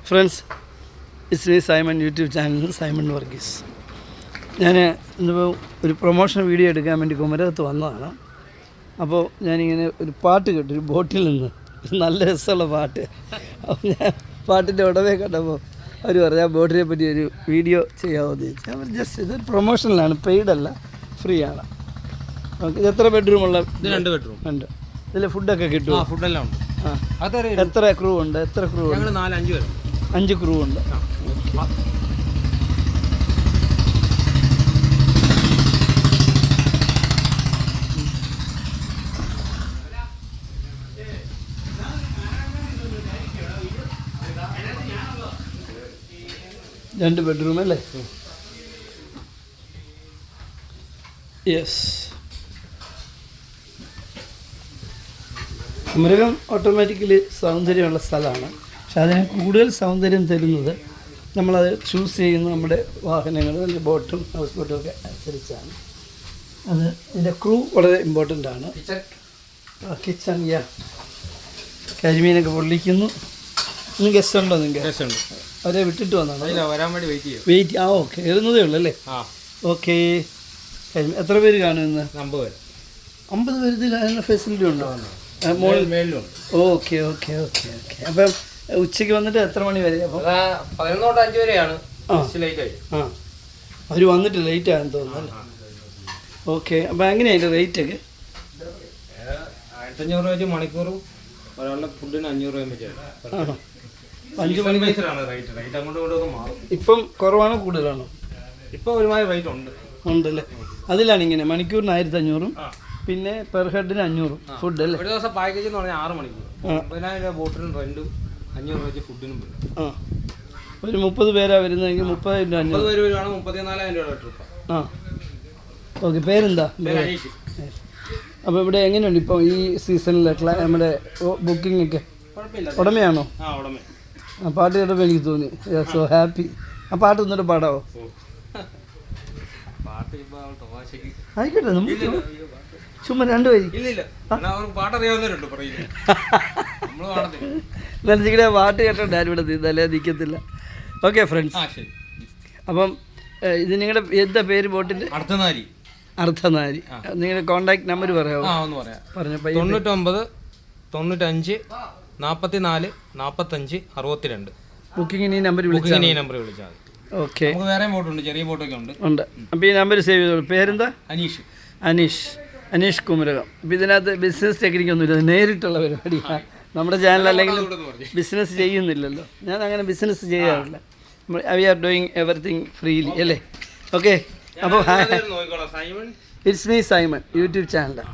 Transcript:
Friends, it's me Simon, YouTube channel Simon Varghese. ഞാൻ ഇന്നിപ്പോൾ ഒരു പ്രൊമോഷൻ വീഡിയോ എടുക്കാൻ വേണ്ടി കുമരകത്ത് വന്നതാണ്. അപ്പോൾ ഞാനിങ്ങനെ ഒരു പാട്ട് കേട്ടു, ഒരു ബോട്ടിൽ നിന്ന് നല്ല രസമുള്ള പാട്ട്. അപ്പോൾ ഞാൻ പാട്ടിൻ്റെ ഉടമയെ കണ്ടപ്പോൾ അവർ പറഞ്ഞു ആ ബോട്ടിനെ പറ്റി ഒരു വീഡിയോ ചെയ്യാമെന്ന് ചോദിച്ചു. അവർ ജസ്റ്റ് ഇത് പ്രൊമോഷനിലാണ്, പെയ്ഡല്ല, ഫ്രീ ആണ്. ഓക്കെ, ഇത് എത്ര ബെഡ്റൂമുള്ള? ഇത് 2 ബെഡ്റൂം ഉണ്ട്. ഇതിൽ ഫുഡൊക്കെ കിട്ടുമോ? ഫുഡെല്ലാം ഉണ്ട്. എത്ര ക്രൂ ഉണ്ട്? എത്ര ക്രൂ ഉണ്ട്? ഞങ്ങൾ 4-5 പേര്. 5 ക്രൂ ഉണ്ട്. രണ്ട് ബെഡ്റൂം അല്ലേ? യെസ്. കുമരകം ഓട്ടോമാറ്റിക്കലി സൗന്ദര്യമുള്ള സ്ഥലമാണ്. പക്ഷെ അതിന് കൂടുതൽ സൗന്ദര്യം തരുന്നത് നമ്മളത് ചൂസ് ചെയ്യുന്ന നമ്മുടെ വാഹനങ്ങൾ, അല്ലെങ്കിൽ ബോട്ടും ഹൗസ് ബോട്ടും ഒക്കെ അനുസരിച്ചാണ്. അത് ഇതിൻ്റെ ക്രൂ വളരെ ഇമ്പോർട്ടൻ്റ് ആണ്. കിച്ചൺ, കരിമീനൊക്കെ പൊള്ളിക്കുന്നു. ഇന്ന് ഗസ്റ്റ് ഉണ്ടോ? നിങ്ങൾക്ക് അവരെ വിട്ടിട്ട് വന്നാണോ? വരാൻ വേണ്ടി വെയിറ്റ് ഓക്കെ, കയറുന്നതേ ഉള്ളൂ അല്ലേ? ഓക്കെ. എത്ര പേര് കാണും ഇന്ന്? 50 പേര്. ഇതിൽ അതിനുള്ള ഫെസിലിറ്റി ഉണ്ടോ? Okay okay okay okay. അപ്പം ഉച്ചയ്ക്ക് വന്നിട്ട് എത്ര മണി വരെ? അപ്പം 11 തൊട്ട് 5 വരെയാണ്. അവർ വന്നിട്ട് ലേറ്റ് ആണെന്ന് തോന്നുന്നു. ഓക്കെ. അപ്പം എങ്ങനെയാണ് അതിൻ്റെ റേറ്റ് ഒക്കെ? 1500 വെച്ച് മണിക്കൂറും ഒരാളുടെ ഫുഡിന് 500 രൂപ വെച്ചാണ്. 5 മണി റേറ്റ് അങ്ങോട്ടും ഇങ്ങോട്ടും മാറും. ഇപ്പം കുറവാണോ കൂടുതലാണോ? ഇപ്പം ഒരുമാതിരി റേറ്റ് ഉണ്ടല്ലേ? അതിലാണ് ഇങ്ങനെ മണിക്കൂറിന് 1500, പിന്നെ പെർ ഹെഡിന് 500 ഫുഡ് അല്ലേ? ഒരു ദിവസം പാക്കേജ് എന്ന് പറഞ്ഞാൽ 6 മണിക്കൂർ 50,000 രൂപ ബോട്ടിനും റെൻറ്റും 500 രൂപ വെച്ച് ഫുഡിനും വരും. ഒരു 30 പേരാണ് വരുന്നതെങ്കിൽ 30,000 പേര് വരുവാണ് 34,000 രൂപ ട്രിപ്പ്. ഓക്കെ. പേരെന്താ? അപ്പോൾ ഇവിടെ എങ്ങനെയുണ്ട് ഇപ്പോൾ ഈ സീസണിൽ നമ്മുടെ ബുക്കിംഗ് ഒക്കെ? ഉടമയാണോ? ആ പാട്ട് കേട്ടപ്പോൾ എനിക്ക് തോന്നി സോ ഹാപ്പി. ആ പാട്ട് ഒന്നിട്ട് പാടാവോ? ആയിക്കോട്ടെ, നമുക്ക് ചുമ്മാ 2 വരി. മനസ്സിലെ പാട്ട് കേട്ടോ ഞാനിവിടെ നിന്നല്ലേ നിൽക്കത്തില്ല. ഓക്കെ ഫ്രണ്ട്സ്, അപ്പം ഇത് നിങ്ങളുടെ എന്താ പേര് ബോട്ടിൻ്റെ? അർദ്ധനാരി. നിങ്ങളുടെ കോണ്ടാക്ട് നമ്പർ പറയാമോ? പറഞ്ഞപ്പോൾ 99 95 44 45 62. ബുക്കിങ്ങിന് ഈ നമ്പർ വിളിച്ചാൽ മതി. ഓക്കെ. നമുക്ക് വേറെ ബോട്ടുണ്ട്, ചെറിയ ബോട്ടൊക്കെ ഉണ്ട്. അപ്പോൾ ഈ നമ്പർ സേവ് ചെയ്തോളൂ. പേരെന്താ? അനീഷ്. അനീഷ് കുമരകം. അപ്പോൾ ഇതിനകത്ത് ബിസിനസ് ടെക്നിക്കൊന്നുമില്ല, നേരിട്ടുള്ള പരിപാടിയാണ്. നമ്മുടെ ചാനൽ അല്ലെങ്കിൽ ബിസിനസ് ചെയ്യുന്നില്ലല്ലോ. ഞാൻ അങ്ങനെ ബിസിനസ് ചെയ്യാറില്ല. We are doing everything freely അല്ലേ? ഓക്കെ. അപ്പോൾ ഇറ്റ്സ് മീ സൈമൺ, യൂട്യൂബ് ചാനലാണ്.